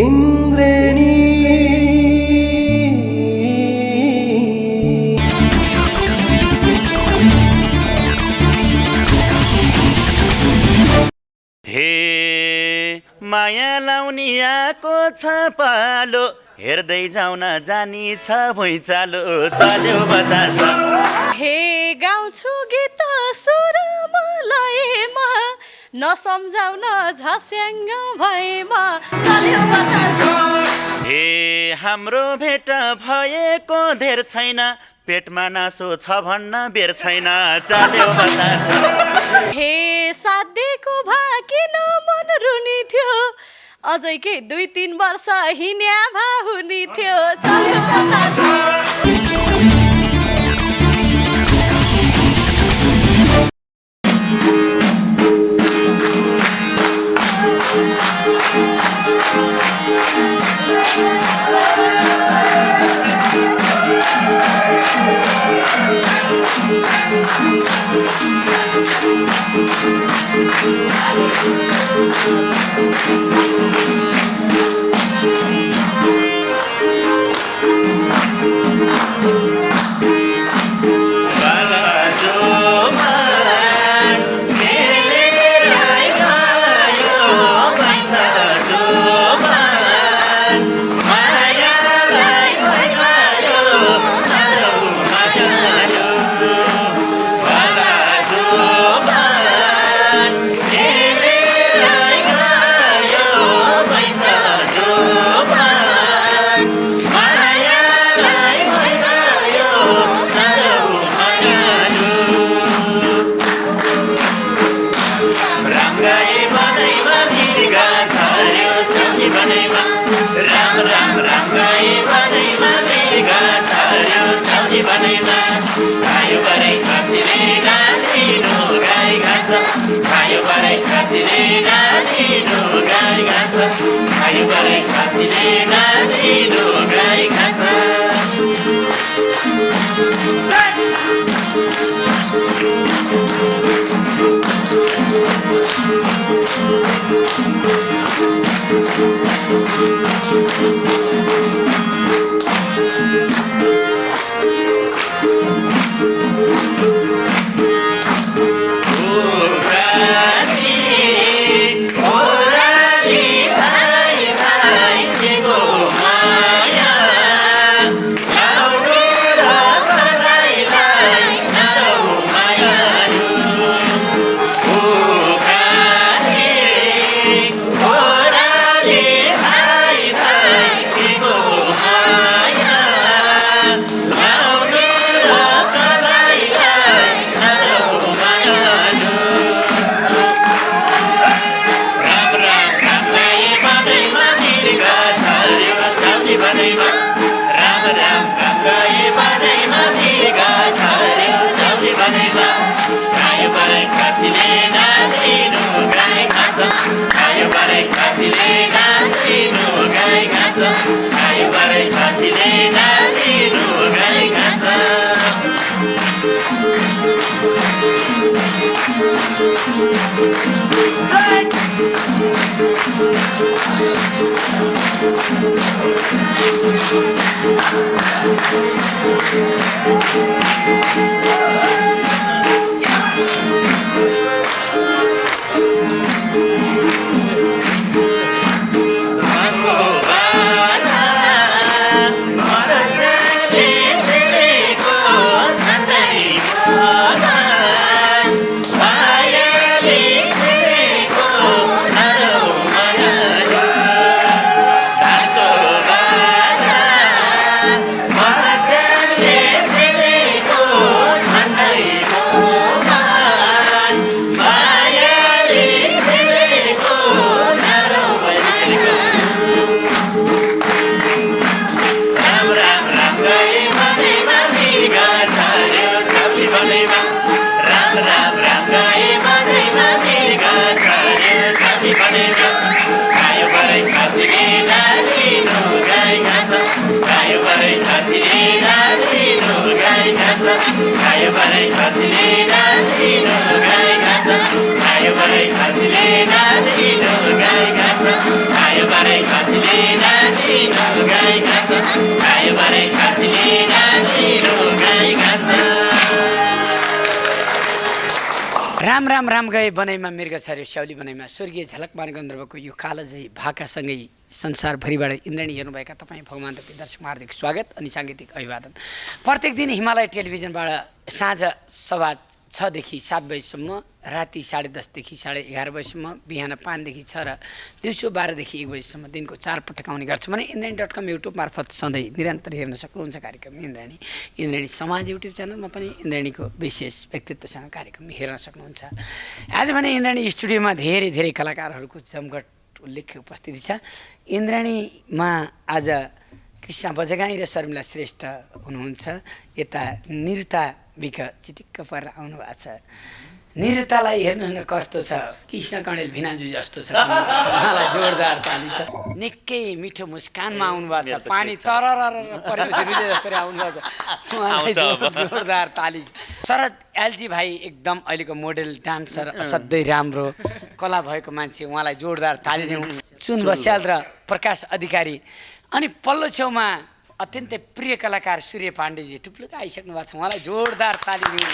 इन्द्रेणी हे माया लाउनी आको छ पालो हेर्दै जाउन जानी छ भुइँचालो चल्यो बतास। हे गाउँछु गीत सुर लयमा नसम्झाउन झस्याङ्ग भएमा चल्यो बतास। हे हाम्रो भेट भएको धेर छैन पेटमा नासो छ भन्न बेर छैन चल्यो बतास। हे साध्यको भाकिन मन रुनी थियो अझै के 2-3 वर्ष हिँड्या भा हुने थियो चल्यो बतास। राम राम राम गए बनैमा मृग छर्यो स्याउली बनैमा स्वर्गीय झलकमान गन्धर्वको यो कालजयी भाकासँगै संसारभरिबाट इन्द्रणी हेर्नुभएका तपाईँ भगवान् तपाईँ दर्शक हार्दिक स्वागत अनि साङ्गीतिक अभिवादन। प्रत्येक दिन हिमालय टेलिभिजनबाट साँझ 6:15 देखि 7 बजीसम्म, राति 10:30 देखि 11:30 बजीसम्म, बिहान 5 देखि 6 र दिउँसो 12 देखि 1 बजीसम्म दिनको 4 पटक आउने गर्छ भने इन्द्रणी.com युट्युब मार्फत सधैँ निरन्तर हेर्न सक्नुहुन्छ कार्यक्रम इन्द्रणी। इन्द्रणी समाज युट्युब च्यानलमा पनि इन्द्रणीको विशेष व्यक्तित्वसँग कार्यक्रम हेर्न सक्नुहुन्छ। आज भने इन्द्रणी स्टुडियोमा धेरै धेरै कलाकारहरूको जमघट उल्लेख्य उपस्थिति छ। इन्द्रणीमा आज कृष्ण बजगाई र शर्मिला श्रेष्ठ हुनुहुन्छ। यता निरुता बिक चिटिक्क परेर आउनु भएको छ। निरुतालाई हेर्नुहोस् न कस्तो छ, कृष्ण कणेल भिनाजु जस्तो छ। उहाँलाई जोरदार ताली छ। निकै मिठो मुस्कानमा आउनु भएको छ। पानी तरर परेपछि रुजे जस्तो आउनु भएको छ। उहाँलाई जोरदार ताली। शरद एलजी भाइ एकदम अहिलेको मोडेल डान्सर, असाध्यै राम्रो कला भएको मान्छे, उहाँलाई जोरदार ताली दिउँ। चुन बस्याल र प्रकाश अधिकारी अनि पल्लो छेउमा अत्यन्तै प्रिय कलाकार सूर्य पाण्डेजी टुप्लुक आइसक्नु भएको छ। उहाँलाई जोरदार ताली दिउँ।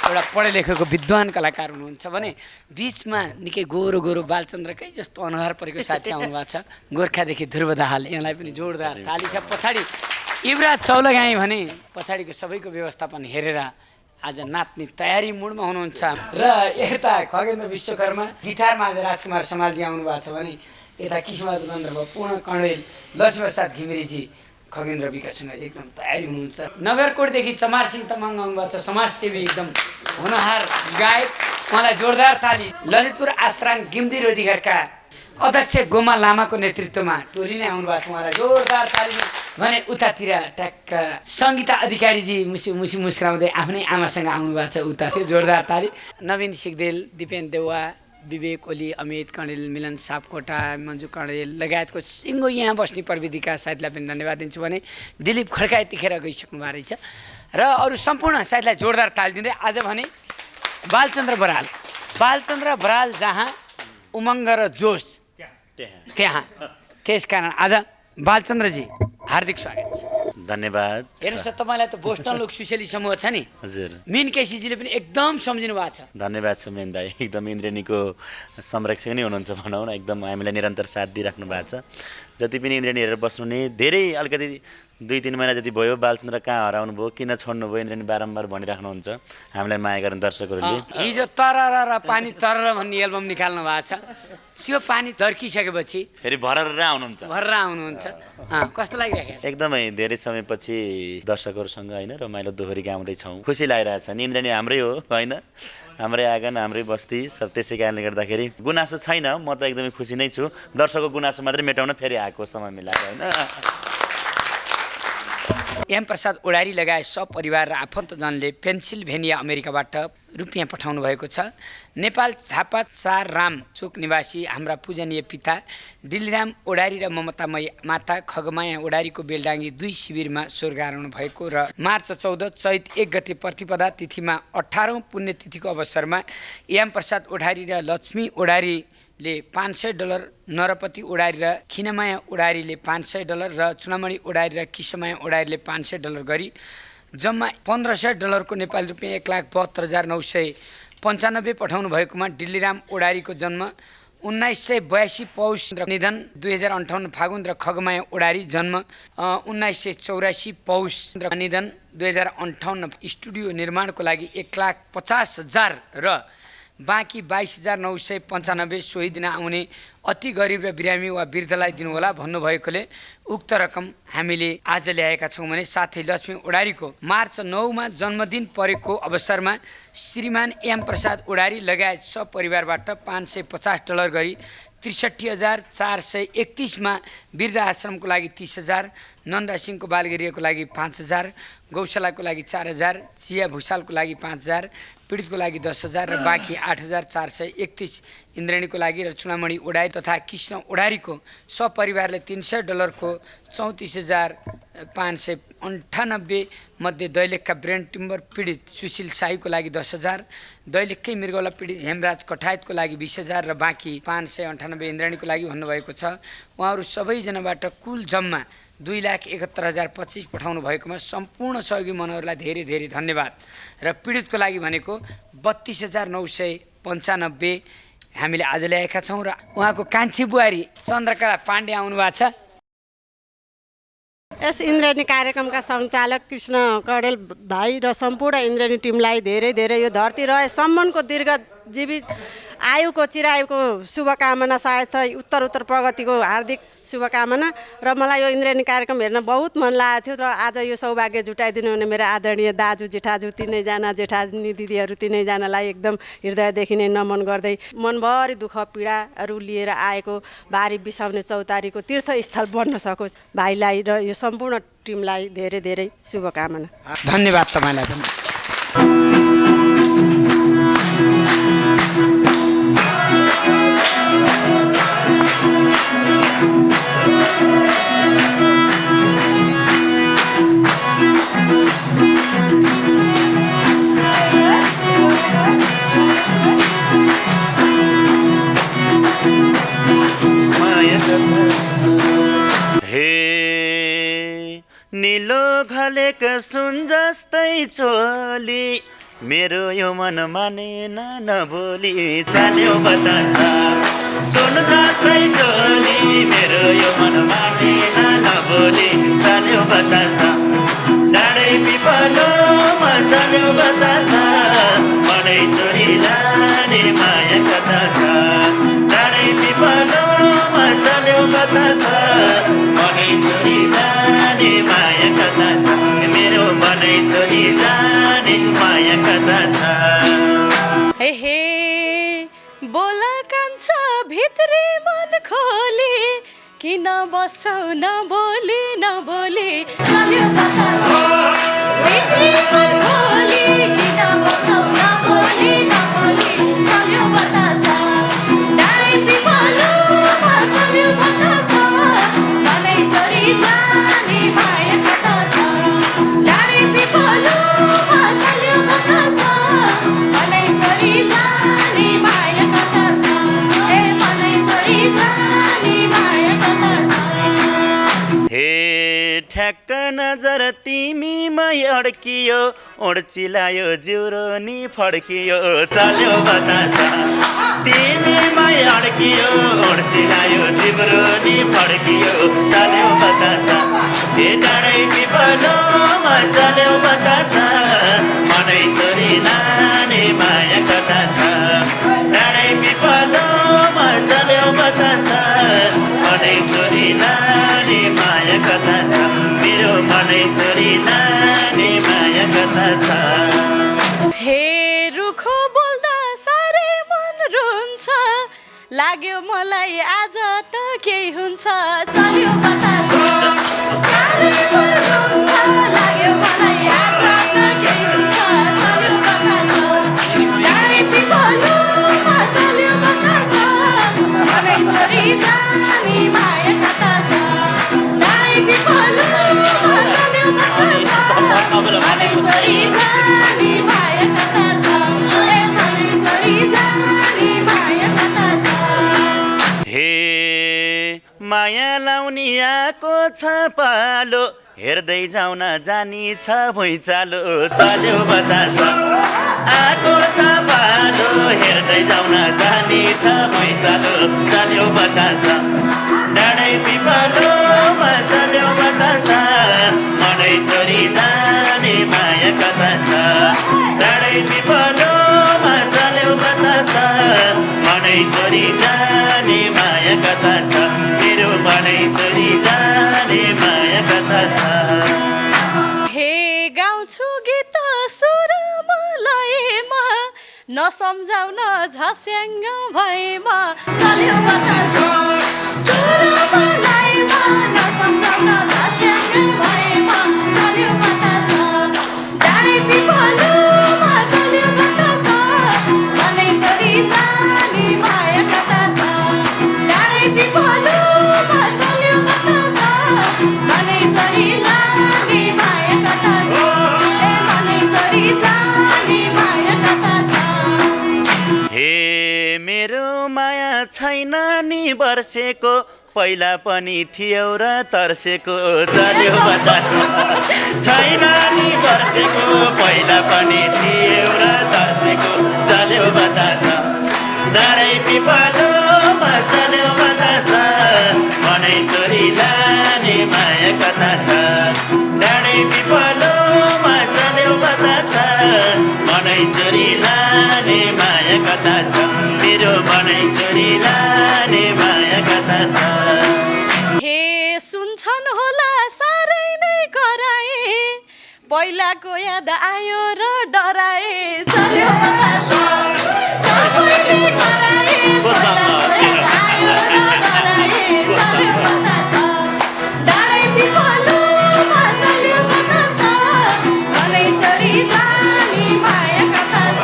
एउटा पढे लेखेको विद्वान कलाकार हुनुहुन्छ भने बिचमा निकै गोरो गोरो बालचन्द्रकै जस्तो अनुहार परेको साथी आउनु भएको छ। गोर्खादेखि ध्रुव दाहाल, यहाँलाई पनि जोरदार ताली छ। पछाडि युवराज चौलगाई भने पछाडिको सबैको व्यवस्थापन हेरेर आज नाच्ने तयारी मुडमा हुनुहुन्छ। र यता खगेन्द्र विश्वकर्मा गिटारमा आज राजकुमार समालजी आउनु भएको छ भने यता कृष्णबहादुर गन्धर्व, पूर्ण कणेल, लक्ष्मीप्रसाद घिमिरेजी खगेन्द्र विकाससँग एकदम तयारी हुनुहुन्छ। नगरकोटदेखि चमार सिंह तामाङ आउनुभएको छ, समाजसेवी एकदम हुनहार गायक, उहाँलाई जोरदार ताली। ललितपुर आश्राम गिम्दी रोधीघरका अध्यक्ष गोमा लामाको नेतृत्वमा टोली नै आउनुभएको छ, उहाँलाई जोरदार ताली भने उतातिर ट्याक्क सङ्गीता अधिकारीजी मुसी मुस्कुराउँदै आफ्नै आमासँग आउनुभएको छ, उता थियो जोरदार ताली। नवीन सिगदेल, दिपेन देउवा, विवेक ओली, अमित कणेल, मिलन सापकोटा, मन्जु कणेल लगायतको सिङ्गो यहाँ बस्ने प्रविधिका साथीलाई पनि धन्यवाद दिन्छु भने दिलीप खड्का यतिखेर गइसक्नु भएको रहेछ र अरू सम्पूर्ण साथीलाई जोरदार ताली दिँदै आज भने बालचन्द्र बराल जहाँ उमङ्ग र जोस त्यहाँ, त्यसकारण आज बालचन्द्रजी हार्दिक स्वागत छ। धन्यवाद। हेर्नुहोस् तपाईँलाई त बोस्टन लोक सुशेली समूह छ नि, हजुर, मिन केसीजीले पनि एकदम सम्झिनु भएको छ। धन्यवाद छ मेन दाई, एकदम इन्द्रेणीको संरक्षक नै हुनुहुन्छ भनौँ न, एकदम हामीलाई निरन्तर साथ दिइराख्नु भएको छ। जति पनि इन्द्रेणी हेरेर बस्नु नि धेरै अलिकति 2-3 महिना जति भयो बालचन्द्र कहाँ हराउनु भयो, किन छोड्नु भयो, इन्द्रेणी बारम्बार भनिराख्नुहुन्छ हामीलाई माया गर्ने दर्शकहरूले। हिजो तरर र पानी तरर भन्ने एल्बम निकाल्नु भएको छ, त्यो पानी धर्किसकेपछि फेरि भरेर आउनुहुन्छ। कस्तो लागिरहेको? एकदमै धेरै समयपछि दर्शकहरूसँग होइन रमाइलो दोहोरी गाउँदैछौँ, खुसी लागिरहेछ नि। इन्द्रेणी हाम्रै हो होइन, हाम्रै आँगन, हाम्रै बस्ती सब, त्यसै कारणले गर्दाखेरि गुनासो छैन। म त एकदमै खुसी नै छु, दर्शकको गुनासो मात्रै मेटाउन फेरि आएको समय मिलाएर होइन। एम प्रसाद ओडारी लगायत सपरिवार र आफन्तजनले पेन्सिल्भेनिया अमेरिकाबाट रुपियाँ पठाउनु भएको छ। नेपाल झापा 4 राम चोक निवासी हाम्रा पूजनीय पिता डिलिराम ओडारी र ममतामय माता खगमाया ओडारीको बेलडाङ्गी 2 शिविरमा स्वर्गारोहण भएको र मार्च 14 चैत 1 गते प्रतिपदा तिथिमा 18औं पुण्यतिथिको अवसरमा एम प्रसाद ओडारी र लक्ष्मी ओडारीले $500, नरपति ओडारी र खिनमाया ओडारीले $500 र चुनामणि ओडारी र किसमाया ओडारीले $500 गरी जम्मा $1500 को नेपाली रुपियाँ 1,72,995 पठाउनु भएकोमा डिल्लीराम ओडारीको जन्म 1982 पौष र निधन 2058 फागुन र खगमाया ओडारी जन्म 1984 पौष र निधन 2058। स्टुडियो निर्माणको लागि 1,50,000 र बाँकी 22,995 सोही दिन आउने अति गरिब र बिरामी वा वृद्धलाई दिनुहोला भन्नुभएकोले उक्त रकम हामीले आज ल्याएका छौँ भने साथै लक्ष्मी ओडारीको मार्च 9मा जन्मदिन परेको अवसरमा श्रीमान एम प्रसाद ओडारी लगायत सपरिवारबाट $550 गरी 63,431 मा वृद्ध आश्रमको लागि 30,000, नन्दा सिंहको बालगृहको लागि 5,000, गौशालाको लागि 4,000, चिया भुसालको लागि 5,000, पीडितको लागि 10,000 र बाँकी 8,431 इन्द्रेणीको लागि र चुनामणि ओढारी तथा कृष्ण ओढारीको सपरिवारले $300 को 34,598 मध्ये दैलेखका ब्रेन टिम्बर पीडित सुशील साईको लागि 10,000, दैलेखकै मृगौला पीडित हेमराज कठायतको लागि 20,000 र बाँकी 598 इन्द्रेणीको लागि भन्नुभएको छ। उहाँहरू सबैजनाबाट कुल जम्मा 2,71,025 पठाउनु भएकोमा सम्पूर्ण सहयोगी मनहरूलाई धेरै धेरै धन्यवाद र पीडितको लागि भनेको 32,995 हामीले आज ल्याएका छौँ र उहाँको कान्छी बुहारी चन्द्रकला पाण्डे आउनु भएको छ। यस इन्द्रेणी कार्यक्रमका सञ्चालक कृष्ण कडेल भाइ र सम्पूर्ण इन्द्रेणी टिमलाई धेरै धेरै यो धरती रहेसम्मको दीर्घजीवी आयुको चिरायुको शुभकामना सायद उत्तर उत्तर प्रगतिको हार्दिक शुभकामना र मलाई यो इन्द्रेणी कार्यक्रम हेर्न बहुत मन लागेको थियो र आज यो सौभाग्य जुटाइदिनु हुने मेरो आदरणीय दाजु जेठाजु तिनैजना जेठानी दिदीहरू तिनैजनालाई एकदम हृदयदेखि नै नमन गर्दै मनभरि दुःख पीडाहरू लिएर आएको बारी बिसाउने चौतारीको तीर्थस्थल बन्न सकोस् भाइलाई र यो सम्पूर्ण टिमलाई धेरै धेरै शुभकामना। धन्यवाद तपाईँलाई पनि। निलो घलेक सुन जस्तै चोली मेरो यो मन मानेन नबोली चाल्यो बतासा सुन जस्तै चोली मेरो यो मन मानेन नबोली चाल्यो बतासा डाँडै पिपलोमा चाल्यो बतासा मनै चोरी लाने माया कथा छ डाँडै पिपलोमा चाल्यो बतासा मनै चोरी लाने माया कथा छ मेरो मनै चोरी लाने माया कथा छ। हे हे बोला कान्छ भित्री मन खोली किन बस्छौ नबोली नबोली चल्यो बतासा भित्री मन खोली किन बस्छौ नबोली नबोली चल्यो बतासा डाँडै पिपलोमा चल्यो बतासा मनै चोरी जाने माया कथा छ डाँडै पिपलोमा चल्यो बतासा मनै चोरी जाने माया कथा छ ए मनै चोरी जाने माया कथा छ। हे ठ्याक्क नजर तिमीमा अड्कियो ओड्चिलायो जिउरो नि फड्कियो चल्यो बतासा तिमीमा अड्कियो ओड्चिलायो जिउरो नि फड्कियो चल्यो बतासा हे डाँडै पिपलोमा चल्यो बतासा मनै चोरी लाने माया कथा छ डाँडै पिपलोमा चल्यो बतासा मनै चोरी लाने माया कथा छ मेरो मनै चोरी लाने माया कथा छ। हे रुखो बोल्दा साह्रै मन रुन्छ लाग्यो मलाई आज त केही हुन्छ चल्यो बतासा साह्रै मन रुन्छ लाग्यो मलाई आज त केही हुन्छ चल्यो बतासा डाँडै पिपलोमा चल्यो बतासा मनै चोरी जाने माया कथा छ डाँडै पिपलोमा चल्यो बतासा मनै चोरी जाने माया कथा छ ए मनै चोरी जाने माया कथा छ। हे माया लाउनी आएको छ पालो हेर्दै जाउन जानी छ भुइँचालो चल्यो बतासा आएको छ पालो हेर्दै जाउन जानी छ भुइँचालो चल्यो बतासा डाँडै पिपलोमा चल्यो बतासा मनै चोरी जाने माया कथा छ डाँडै पिपलोमा चल्यो बतासा मनै चोरी जाने माया कथा छ मेरो मनै चोरी जाने माया कथा छ। हे गाउँछु गीत सुरमा लयमा नसम्झाउन झस्याङ्ग भएमा चल्यो बतासा सुरमा लयमा नसम्झाउन झस्याङ्ग भएमा चल्यो बतासा डाँडै पिपलोमा चल्यो बतासा मनै चोरी जाने माया छैन नि वर्षेको पहिला पनि थियौ र तर्सेको चल्यो बतास छैन नि वर्षेको पहिला पनि थियौ र तर्सेको चल्यो बतास डाँडै पिपलोमा चल्यो बतास मनै छोरी लाने माया कथा छ डाँडै पिपलोमा चल्यो बतास मनै छोरी लाने माया कथा छ मेरो मनै छोरी लाने माया कथा छ हे सुन्छन् होला साह्रै नै कराए पहिलाको याद आयो र डराए चल्यो बतास सबैले कराए पहिलाको याद आयो र डराए चल्यो बतास डाँडै पिपलोमा चल्यो बतास मनै छोरी जानी माया कथा छ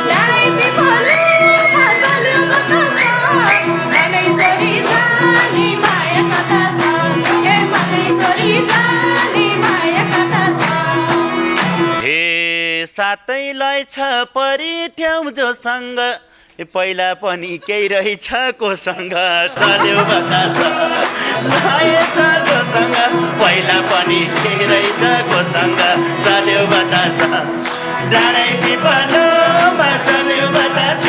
डाँडै पिपलोमा चल्यो बतास मनै छोरी जानी माया कथा छ ए मनै छोरी जानी माया कथा छ हे सातैलाई छ परिथ्यौ जोसँग पहिला पनि केही रहेछ कोसँग चल्यो बतास रहेछ जोसँग पहिला पनि केही रहेछ कोसँग चल्यो बतास डाँडै पिपलोमा चल्यो बतास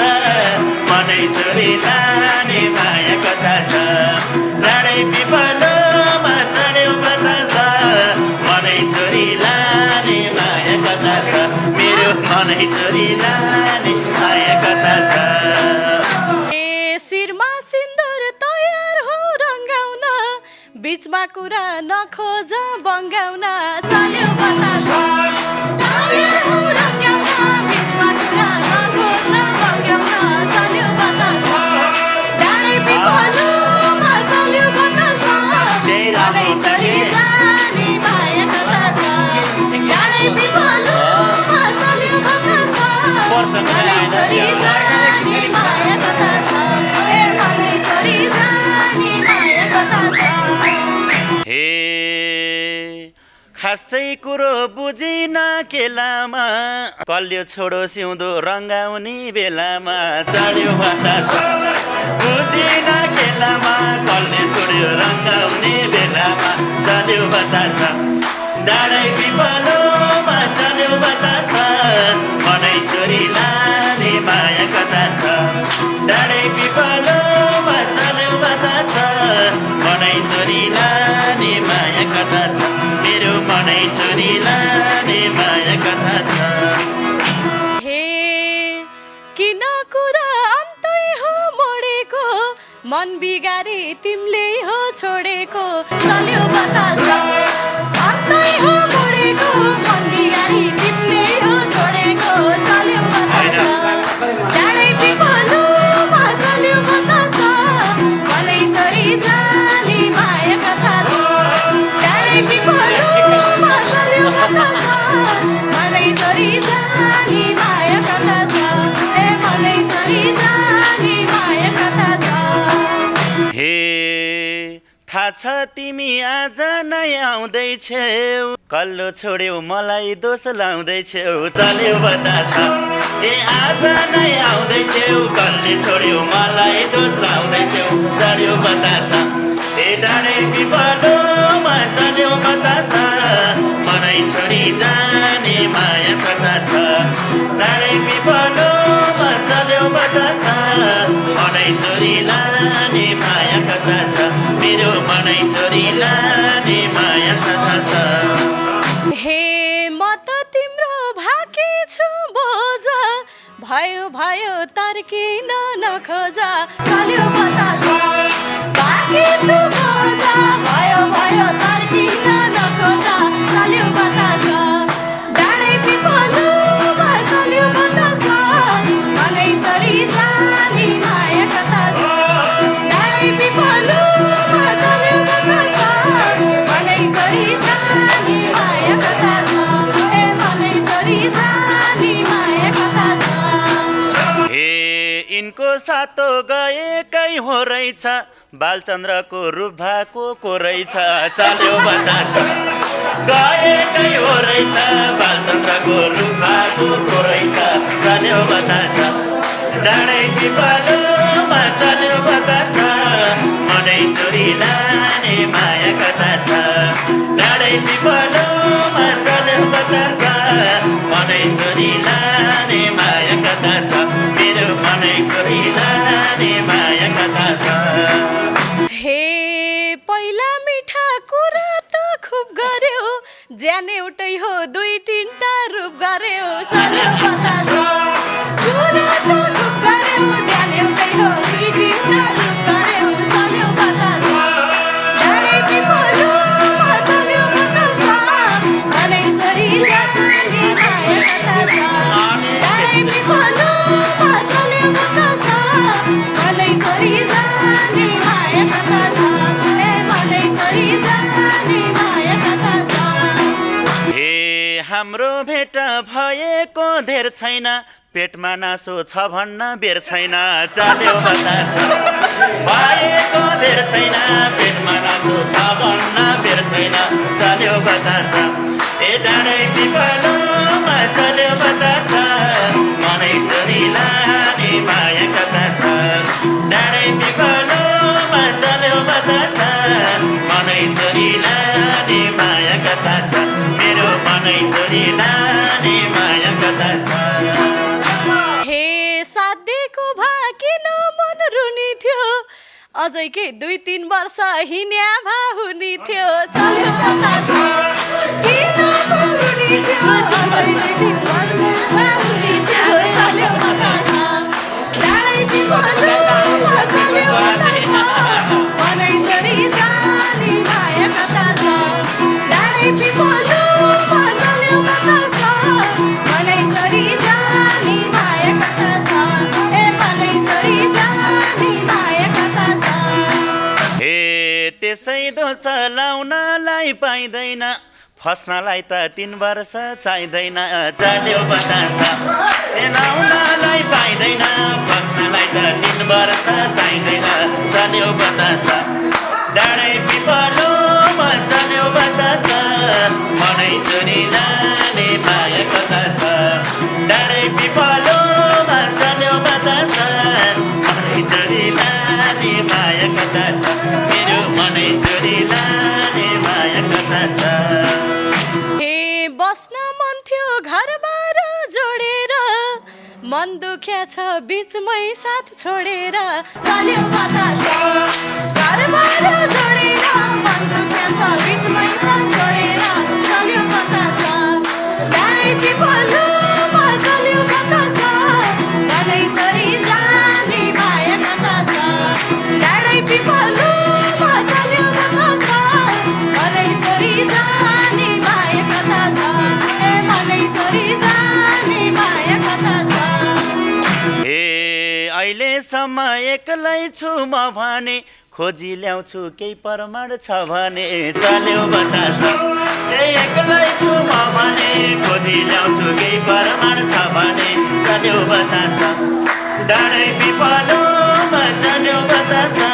मनै छोरी लाने माया कथा छ डाँडै पिपलोमा चल्यो बतास मनै छोरी लाने माया कथा छ मेरो मनै छोरी लाने माया कथा छ ए शिरमा सिन्दुर तयार हो रङ्गाउन बिचमा कुरा नखोज बङ्गाउन चल्यो बतास तयार हो रङ्गाउन बिचमा कुरा नखोज बङ्गाउन चल्यो बतास डाँडै पिपलोमा चल्यो बतास मनै छोरी जानी माया कथा छ डाँडै पिपलोमा चल्यो बतास मनै छोरी जानी माया कथा छ ए मनै छोरी जानी माया कथा छ हे खासै कुरो बुझिन केलामा कल्यो छोडो सिउँदो रङ्गाउने बेलामा चढ्यो बतास बुझिन केलामा कल्यो छोड्यो रङ्गाउने बेलामा चढ्यो बतास डाँडै पिपलोमा चल्यो बतास मनै छोरी लाने माया कथा छ डाँडै पिपलोमा चल्यो बतास मनै छोरी लाने माया कथा छ मेरो मनै छोरी लाने माया कथा छ हे किन कुरा अन्तै हो मोडेको मन बिगारी तिमीले हो छोडेको चल्यो बतास अन्तै हो मोडेको मन बिगारी तिमीले हो छोडेको चल्यो बतास डाँडै पिपलोमा चल्यो बतास मनै छोरी जानी माया कथा छ डाँडै पिपलोमा चल्यो बतास मनै छोरी जानी माया कथा छ ए मनै छोरी जानी माया कथा छ हे थाहा छ तिमी आज नै आउँदैछौ कल्लो छोड्यौ मलाई दोष लाउँदैछौ चल्यो बतास ए आज नै आउँदैछौ कल्ले छोड्यौ मलाई दोष लाउँदैछौ चल्यो बतास ए डाँडै पिपलोमा चल्यो बतास मनै छोरी जाने माया कथा छ डाँडै पिपलोमा चल्यो बतास मनै छोरी लाने माया कथा छ मेरो मनै छोरी लाने माया कथा छ हे म त तिम्रो भाकी छु बोझ भयो भयो तर्किन नखोज चल्यो बतास भाकी छु बोझ भयो भयो तर्किन नखोज चल्यो बतास डाँडै पिपलोमा चल्यो बतास मनै छोरी जानी माया कथा छ डाँडै पिपलोमा चल्यो बतास मनै छोरी जानी माया कथा छ ए मनै छोरी जानी माया कथा छ हे यिनको सातो गएकै हो रहेछ बालचन्द्रको रूप भएको को रहेछ चल्यो बतासा गएकै हो रहेछ बालचन्द्रको रूप भएको को रहेछ चल्यो बतासा डाँडै पिपलमा चल्यो बतासा मनै छोरी लाने माया कता छ डाँडै पिपलमा चल्यो बतासा मनै छोरी लाने माया कता छ मेरो मनै छोरी लाने माया कता छ हे पहिला मिठा कुरा त खुब गर्यो ज्यान एउटै हो दुई तिनटा रूप गर्यो चल्यो बतासा कुरा त खुब गर्यो ज्यान एउटै हो दुई तिनटा रूप गर्यो चल्यो बतासा डाँडै पिपलमा चल्यो बतासा मनै छोरी लाने माया कता छ डाँडै पिपलमा चल्यो बतासा मनै छोरी लाने माया कता छ ए मनै छोरी लाने माया कता छ हे हाम्रो भेट भएको धेर छैन पेटमा नासो छ भन्न बेर छैन चल्यो बतासा भएको धेर छैन पेटमा नासो छ भन्न बेर छैन चल्यो बतासा ए डाँडै पिपलमा चल्यो बतासा मनै छोरी लाने माया कता छ डाँडै पिपलमा चल्यो बतासा मनै छोरी लाने माया कता छ मेरो मनै छोरी लाने माया कता छ हे साध्यको भाकिन मन रुनी थियो अझै के 2-3 वर्ष हिँड्या भा हुने थियो चल्यो बतासा किन मन रुनी थियो अझै 2-3 वर्ष भा हुने थियो चल्यो बतासा डाँडै पिपलमा चल्यो बतासा मनै छोरी जाने माया कता छ डाँडै पिपलमा चल्यो बतासा मनै छोरी जाने माया कता छ ए मनै छोरी जाने माया कता छ हे त्यसै दोष लाउनलाई पाइँदैन फस्नलाई त 3 वर्ष चाहिँदैन चल्यो बतासा ए लाउनलाई पाइँदैन फस्नलाई त 3 वर्ष चाहिँदैन चल्यो बतासा डाँडै पिपलमा चल्यो बतासा मनै छोरी लाने माया कता छ डाँडै पिपलमा चल्यो बतासा मनै छोरी लाने माया कता छ मेरो मनै छोरी लाने माया कता छ हे बस्न मन थियो घरबार जोडेर मन दुख्या छ बिचमै साथ छोडेर चल्यो बतासा घरबार जोडेर मन दुख्या छ बिचमै साथ छोडेर चल्यो बतासा डाँडै पिपलमा चल्यो बतासा मनै छोरी जाने माया कता छ डाँडै पिपलमा चल्यो बतासा मनै छोरी जाने माया कता छ ए मनै छोरी जाने माया कता छ हे अहिलेसम्म एक्लै छु म भने खोजी ल्याउँछु केही प्रमाण छ भने चल्यो बतासा ए एक्लै छु म भने खोजी ल्याउँछु केही प्रमाण छ भने चल्यो बतासा डाँडै पिपलमा चल्यो बतासा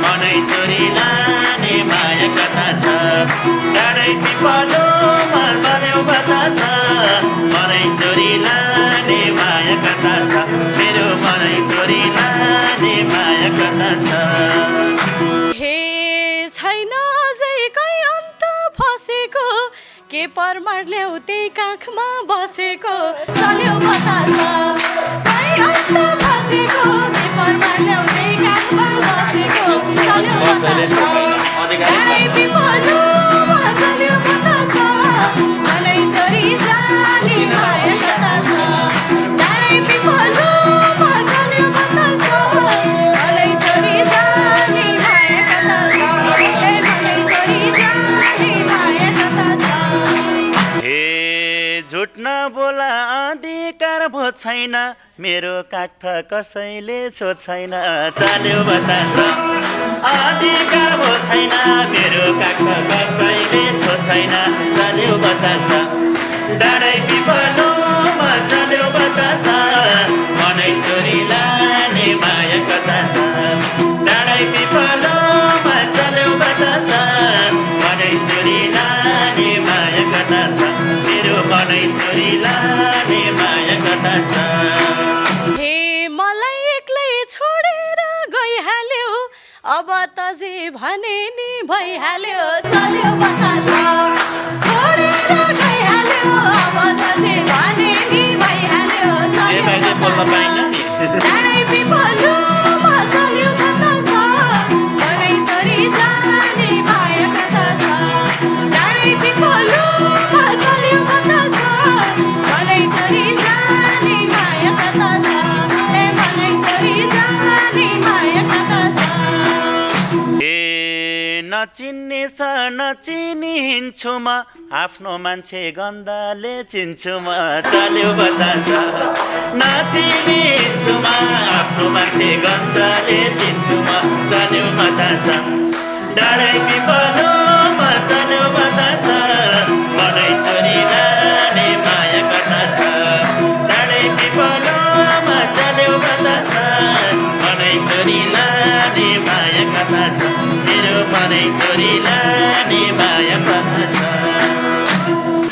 मनै छोरी लाने माया कता छ डाँडै पिपलमा चल्यो बतासा मनै छोरी लाने माया कता छ मेरो मनै छोरी लाने माया कता छ हे छैन अझै कै अन्त फसेको के प्रमाण ल्याउ त्यही काखमा बसेको चल्यो बतासा कै अन्त फसेको के प्रमाण ल्याउ त्यही काखमा बसेको चल्यो बतासा डाँडै पिपलमा चल्यो बतासा मनै छोरी जाने माया कता छ डाँडै पिपलमा चल्यो बतासा मनै छोरी जाने माया कता छ ए मनै छोरी जाने माया कता छ हे झुट नबोला अधिकार भो छैन मेरो काख त कसैले छो छैन चल्यो बतासा अधिकार भो छैन मेरो काख त कसैले छो छैन चल्यो बतासा डाँडै पिपलमा चल्यो बतासा मनै छोरी लाने माया कता छ डाँडै पिपल अब त जे भने नि भइहाल्यो चल्यो बतास छोडेर गइहाल्यो अब त जे भने नि भइहाल्यो चल्यो बतास डाँडै पिपलुमा चल्यो बतास मनै छोरी जाने माया कता छ डाँडै पिपलुमा चल्यो बतास मनै छोरी जाने माया कता छ ए मनै छोरी जाने माया कता छ नचिन्ने छ नचिनिन्छु म आफ्नो मान्छे गन्धले चिन्छु म चल्यो बतास नचिनिन्छु म आफ्नो मान्छे गन्धले चिन्छु म चल्यो बतास डाँडै पिपलुमा चल्यो बतास मनै छोरी लाने माया कता छ डाँडै पिपलुमा चल्यो बतास मनै छोरी लाने माया कता छ मेरो मनै छोरी लाने माया कता छ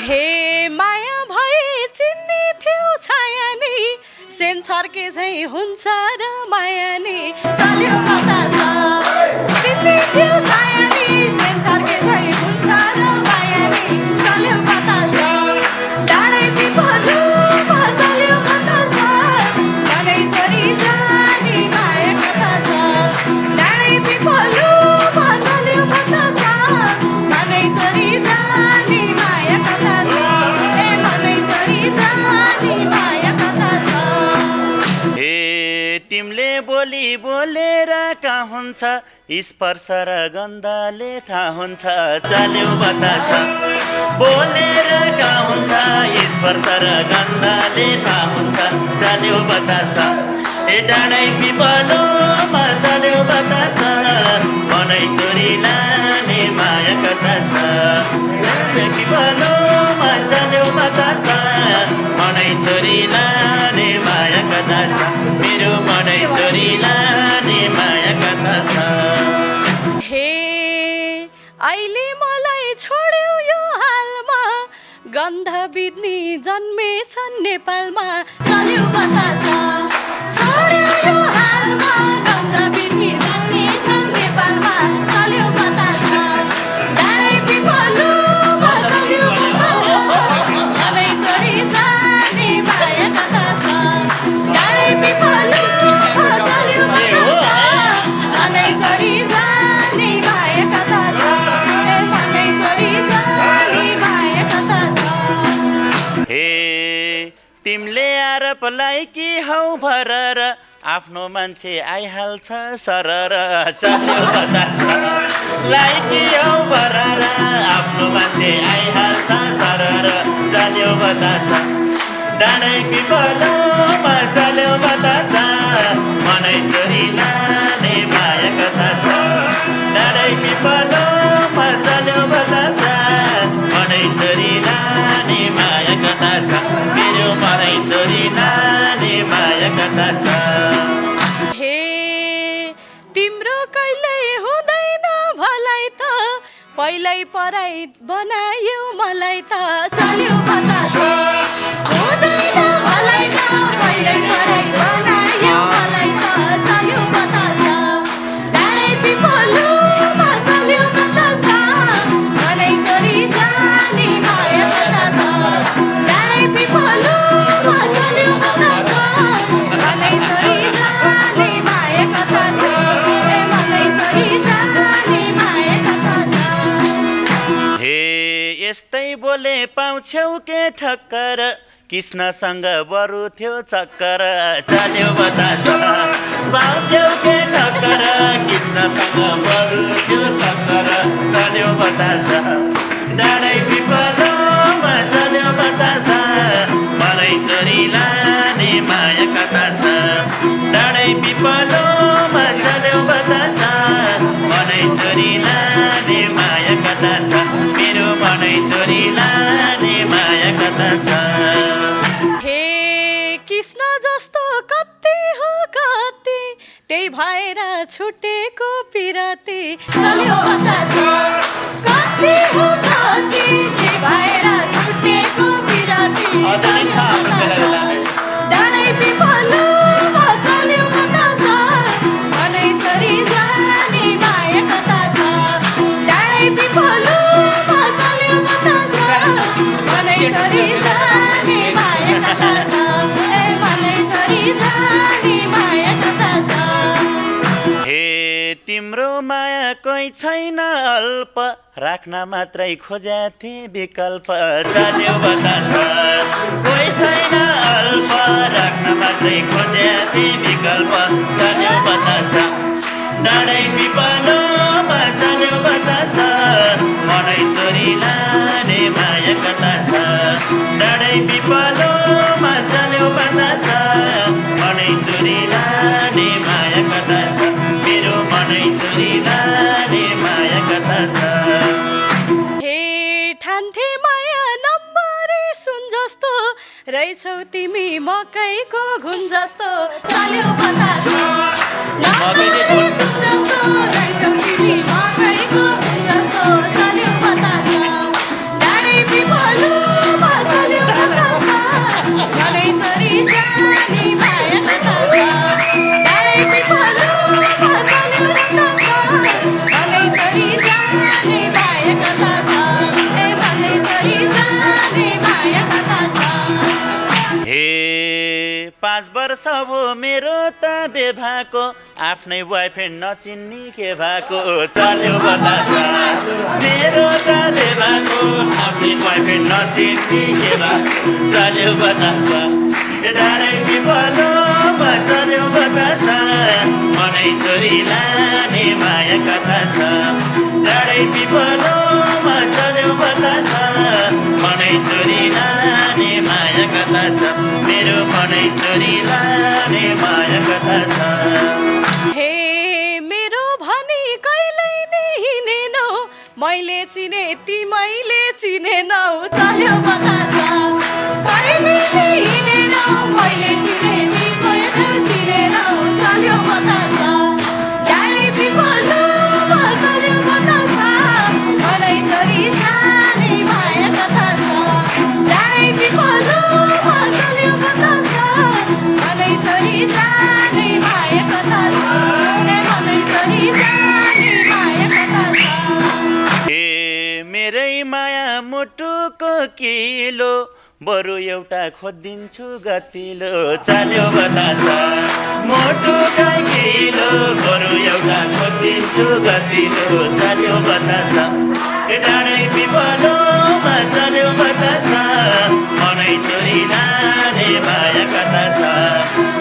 हे माया भई चिन्ने थियो छाया नि सेन छर्के झैँ हुन्छ र माया नि चल्यो बतास चिन्ने थियो छाया नि सेन छर्के झैँ हुन्छ र माया नि चल्यो बतास डाँडै पिपलुमा चल्यो बतास मनै छोरी जाने माया कता छ डाँडै पिपलुमा चल्यो बतास मनै छोरी जाने माया कता छ ए मनै छोरी जाने माया कता छ हे तिमीले बोली बोलेर कहाँ हुन्छ स्पर्श र गन्धले थाहा हुन्छ चल्यो बतास बोलेर कहाँ हुन्छ स्पर्श र गन्धले थाहा हुन्छ चल्यो बतास ए डाँडै पिपलुमा चल्यो बतास मनै छोरी लाने माया कता छ डाँडै पिपलुमा चल्यो बतास मनै छोरी लाने माया कता छ मेरो मनै छोरी लाने माया कता छ हे अहिले मलाई छोड्यो यो हालमा गन्ध बित्नी जन्मेछन् नेपालमा चल्यो बतास छोड्यो यो हालमा गन्ध बित्नी जन्मेछन् नेपालमा चल्यो बतास डाँडै पिपलुमा चल्यो बतास मनै छोरी जाने माया कता छ डाँडै पिपलुमा चल्यो बतास मनै छोरी जाने माया कता छ ए मनै छोरी जाने माया कता छ हे तिमीले आरोपलाई कि हौ भरर आफ्नो मान्छे आइहाल्छ सरर चल्यो बतास लाइकी हौ भरर आफ्नो मान्छे आइहाल्छ सरर चल्यो बतास डाँडै पिपलुमा चल्यो बतास मनै छोरी लाने माया कता छ डाँडै पिपलुमा चल्यो बतास मनै छोरी लाने माया कता छ मेरो मनै छोरी लाने माया कता छ हे तिम्रो कहिल्यै हुँदैन भलाइ त पहिल्यै पराई बनायो मलाई त चल्यो बतास हुँदैन भलाइ त पहिल्यै पराई बनायो मलाई त चल्यो बतास डाँडै पिपलुमा चल्यो बतास मनै छोरी जाने माया कता छ डाँडै पिपलुमा चल्यो बतास मनै छोरी जाने माया कता छ ए मनै छोरी जाने माया कता छ हे यस्तै बोले पाउँछौ के ठक्कर कृष्णसँग बरु थियो चक्कर चल्यो बतास पाउँछौ के ठक्कर कृष्णसँग बरु थियो चक्कर चल्यो बतास डाँडै पिपलुमा चल्यो बतास मनै छोरी लाने माया कता छ डाँडै पिपलुमा चल्यो बतास मनै छोरी लाने माया कता छ मेरो मनै छोरी लाने माया कता छ हे कृष्ण जस्तो कति हो कति त्यही भएर छुटेको पिरती चल्यो बतास कति हो कति त्यही भएर छुटेको पिरती चल्यो बतास डाँडै पिपलुमा चल्यो बतास मनै छोरी जाने मलाई छोरी जाने माया कता छ ए मलाई छोरी जाने माया कता छ हे तिम्रो माया कोही छैन अल्प राख्न मात्रै खोज्या थिए विकल्प चल्यो बतास कोही छैन अल्प राख्न मात्रै खोज्या थिए विकल्प चल्यो बतास डाँडै पिपलोमा चल्यो बतास मनै चोरी लाने माया कता छ डाँडै पिपलोमा चल्यो बतास मनै चोरी लाने माया कता छ मेरो मनै चोरी लाने माया कता छ हे ठान्थे माया नम्बरे सुन जस्तो रहेछौ तिमी मकैको घुन जस्तो चल्यो बतास नम्बरे सुन जस्तो रहेछौ तिमी मकैको घुन जस्तो चल्यो बतास डाँडै पिपलोमा चल्यो बतास मनै छोरी जाने माया कता छ डाँडै पिपलोमा चल्यो बतास मनै छोरी जाने माया कता छ ए मनै छोरी जाने माया कता छ हे 5 वर्ष हो मेरो त बेभाको आफ्नै बोयफ्रेन्ड नचिन्नी के भएको चल्यो बतास मेरो त बेभाको आफ्नै बोयफ्रेन्ड नचिन्नी के भएको चल्यो बतास डाँडै पिपलोमा चल्यो बतास मनै छोरी लाने माया कता छ डाँडै पिपलोमा चल्यो बतास मनै छोरी लाने माया कता छ मेरो मनै छोरी लाने माया कता छ हे मेरो भनी कहिल्यै नै हिँडेनौ मैले चिने तिमीले चिनेनौ चल्यो बतास कहिल्यै नै हिँडेनौ मैले चिने तिमीले चिनेनौ चल्यो बतास डाँडै पिपलोमा चल्यो बतास मनै छोरी जाने माया कता छ डाँडै पिपलोमा चल्यो बतास मनै छोरी जाने माया कता छ ए मनै छोरी जाने माया कता छ हे मेरै माया मुटुको किलो बरु एउटा खोजिदिन्छु गतिलो चल्यो बतास मुटुको किलो बरु एउटा खोजिदिन्छु गतिलो चल्यो बतास डाँडै पिपलोमा चल्यो बतास मनै छोरी लाने माया कता छ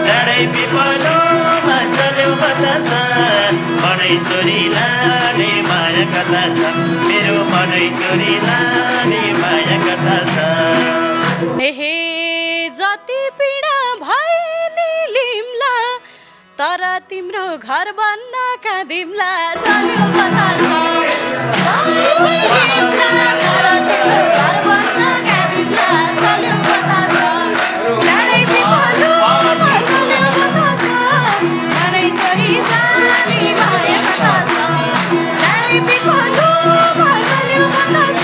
डाँडै पिपलोमा चल्यो बतास मनै छोरी लाने माया कता छ मेरो मनै छोरी लाने माया कता छ हे जति पीडा भए नि लिम्ला तर तिम्रो घर बन्न काँदिम्ला चल्यो बतास जति लिम्ला तर तिम्रो घर बन्न काँदिम्ला चल्यो बतास डाँडै पिपलोमा चल्यो बतास मनै छोरी जाने माया कता छ डाँडै पिपलोमा चल्यो बतास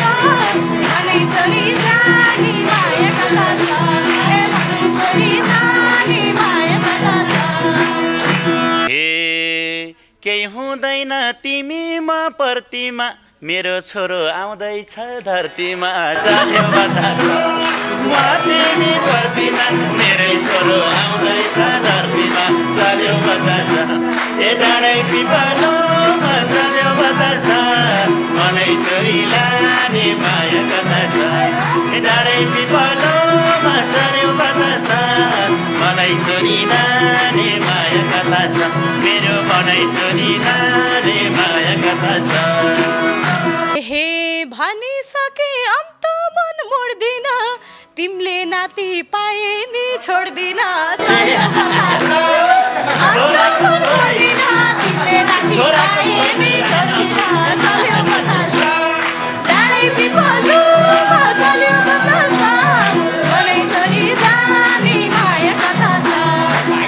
मनै छोरी जाने माया कता छ ए मनै छोरी जाने माया कता छ हे केही हुँदैन तिमीमा प्रतिमा मेरो छोरो आउँदैछ धरतीमा चल्यो बतास म तिमी प्रतिमा मेरै छोरो आउँदैछ धरतीमा चल्यो बतास ए डाँडै पिपलोमा चल्यो बतास मनै छोरी लाने माया कता छ ए डाँडै पिपलोमा चल्यो बतास मनै छोरी लाने माया कता छ मेरो मनै छोरी लाने माया कता छ हे भनिसके अन्त मन मोड्दिन तिमीले नाति पाए नि छोड्दिन चल्यो बतास अन्त मन मोड्दिन तिमीले नाति पाए नि छोड्दिन चल्यो बतास डाँडै पिपलोमा चल्यो बतास मनै छोरी जाने माया कता छ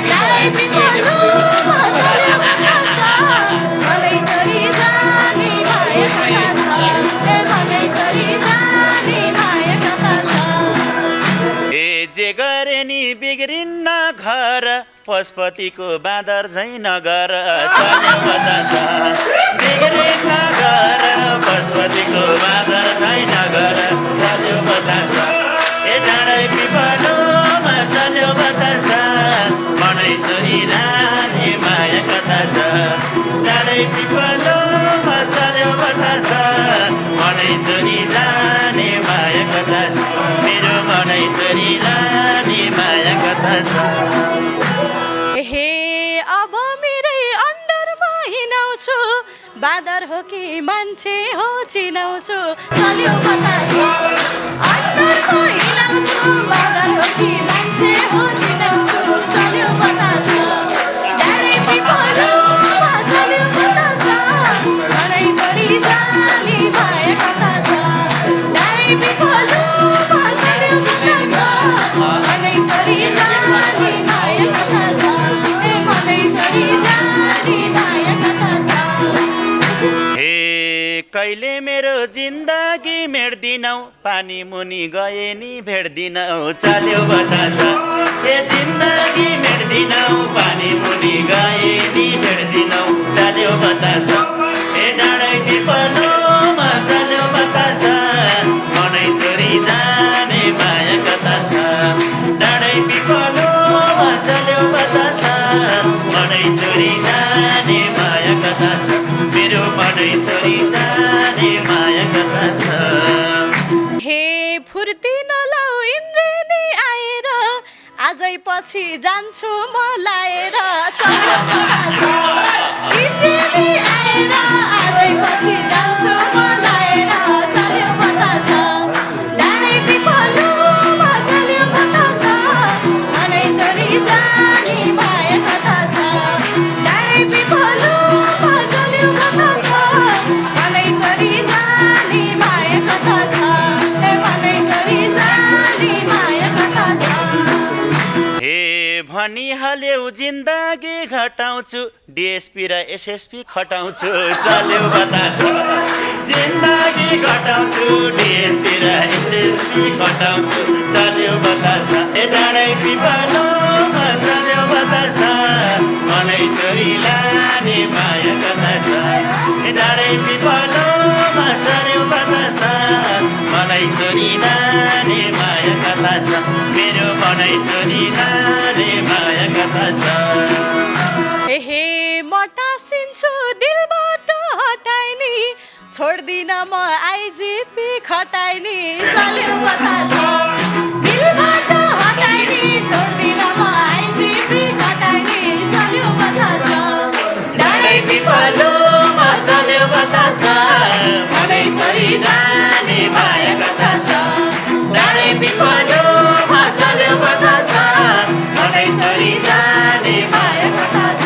डाँडै पिपलोमा चल्यो बतास मनै छोरी जाने माया कता छ ए मनै छोरी जाने माया कता छ ए जे गरे नि बिग्रिन्न घर पशुपतिको बाँदर झै नगर चल्यो बतास बिग्रिन्न घर पशुपतिको बाँदर झै नगर चल्यो बतास पिपलोमा चल्यो बतासा मनै छोरी जाने माया कथा छ मेरो मनै छोरी जाने माया कथा छ हे अब मेरै अन्डरमा हिँडाउँछु बाँदर हो कि मान्छे हो चिनाउँछु चल्यो बतासा अन्डरमा हिँडाउँछु बाँदर हो कि मान्छे हो चिनाउँछु चल्यो बतासा डाँडै पिपलोमा चल्यो बतासा मनै छोरी जाने माया कथा छ डाँडै पिपलोमा चल्यो बतासा मनै छोरी जाने माया कथा छ मनै छोरी जाने माया कथा छ हे कहिले मेरो जिन्दगी मेट्दिनौ पानी मुनि गए नि भेट्दिनौ चल्यो बतासा ए जिन्दगी मेट्दिनौ पानी मुनि गए नि भेट्दिनौ चल्यो बतासा ए डाँडै पिपलोमा चल्यो बतासा मनै छोरी जाने माया कथा छ डाँडै पिपलोमा चल्यो बतासा मनै छोरी जाने माया कथा छ मेरो मनै छोरी जाने माया कथा छ हे फुर्ती नलाउ इन्द्रेणी आएर आजै पछि जान्छु म लाएर चल्यो बतासा इन्द्रेणी आएर आजै पछि जान्छु म लाएर चल्यो बतासा डाँडै पिपलोमा चल्यो बतासा मनै छोरी जाने माया कथा छ डाँडै पिपलोमा चल्यो बतासा मनै छोरी जाने माया कथा छ मनै छोरी जाने माया कथा छ हे भनिहाल्यौ जिन्दगी घटाउँछु डिएसपी र एसएसपी खटाउँछु चल्यो बतासा जिन्दगी घटाउँछु डिएसपी र एसएसपी खटाउँछु चल्यो बतासा ए डाँडै पिपलोमा चल्यो बतासा मनै छोरी लाने माया कथा छ ए डाँडै पिपलोमा चल्यो बतासा मनै छोरी लाने माया कथा छ मेरो मनै छोरी लाने माया कथा छ हे म टाँसिन्छु दिलबाट हटाइनी छोड्दिन म आइजिपी खटाइनी चल्यो बतासा दिलबाट हटाइनी छोड्दिन म आइजिपी खटाइनी चल्यो बतासा डाँडै पिपलोमा चल्यो बतासा मनै छोरी जाने माया कथा छ डाँडै पिपलोमा चल्यो बतासा मनै छोरी जाने माया कथा छ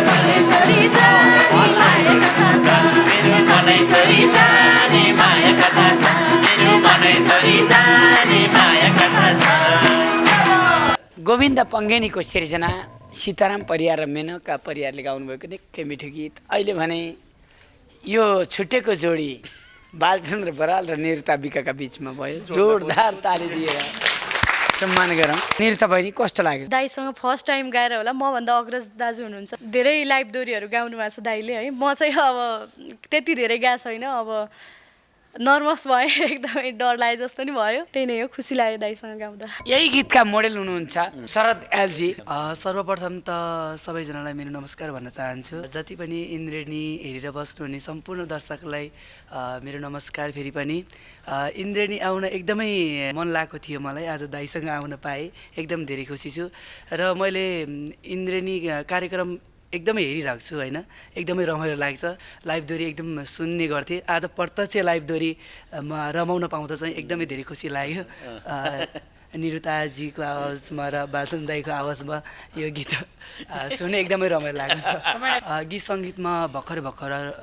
मनै छोरी जाने माया कथा छ मेरो मनै छोरी जाने माया कथा छ मेरो मनै छोरी जाने माया कथा छ गोविन्द पङ्गेनीको सिर्जना सीताराम परियार र मेनका परियारले गाउनुभएको निकै मिठो गीत अहिले भने यो छुटेको जोडी बालचन्द्र बराल र निरुता विकाका बिचमा भयो जोरदार ताली दिएर सम्मान गरौँ निरुता बहिनी कस्तो लाग्यो दाईसँग फर्स्ट टाइम गाएर होला मभन्दा अग्रज दाजु हुनुहुन्छ धेरै लाइभ दोहोरीहरू गाउनु भएको छ दाईले है म चाहिँ अब त्यति धेरै गएको छैन अब नर्भस भएँ एकदमै डर लाग्यो जस्तो नि भयो त्यही नै हो खुसी लाग्यो दाईसँग गाउँदा यही गीतका मोडेल हुनुहुन्छ शरद एलजी सर्वप्रथम त सबैजनालाई मेरो नमस्कार भन्न चाहन्छु जति पनि इन्द्रेणी हेरेर बस्नुहुने सम्पूर्ण दर्शकलाई मेरो नमस्कार फेरि पनि इन्द्रेणी आउन एकदमै मन लागेको थियो मलाई आज दाईसँग आउन पाएँ एकदम धेरै खुसी छु र मैले इन्द्रेणी कार्यक्रम एकदमै हेरिरहेको छु होइन एकदमै रमाइलो लाग्छ लाइभ दोहोरी एकदम सुन्ने गर्थेँ आज प्रत्यक्ष लाइभ दोहोरी रमाउन पाउँदा चाहिँ एकदमै धेरै खुसी लाग्यो निरुताजीको आवाजमा र बासन दाईको आवाजमा यो गीत सुन्ने एकदमै रमाइलो लागेको छ गीत सङ्गीतमा भर्खर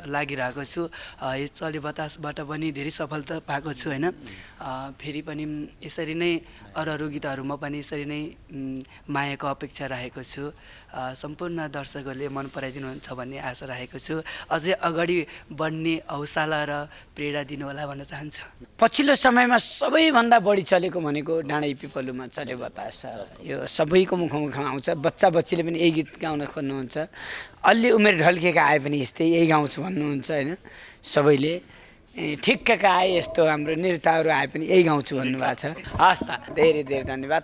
लागिरहेको छु यो चल्यो बतासबाट पनि धेरै सफलता पाएको छु होइन फेरि पनि यसरी नै अरू गीतहरूमा पनि यसरी नै मायाको अपेक्षा राखेको छु सम्पूर्ण दर्शकहरूले मन पराइदिनुहुन्छ भन्ने आशा राखेको छु अझै अगाडि बढ्ने हौसला र प्रेरणा दिनुहोला भन्न चाहन्छु पछिल्लो समयमा सबैभन्दा बढी चलेको भनेको डाँडै पिपलुमा चल्यो बतास यो सबैको मुखमा आउँछ बच्चा बच्चीले पनि यही गीत गाउन खोज्नुहुन्छ अलि उमेर ढल्केका आए पनि यस्तै यही गाउँछु भन्नुहुन्छ होइन सबैले ठिक्कका आए यस्तो हाम्रो नेताहरू आए पनि यही गाउँछु भन्नुभएको छ हस् त धेरै धेरै धन्यवाद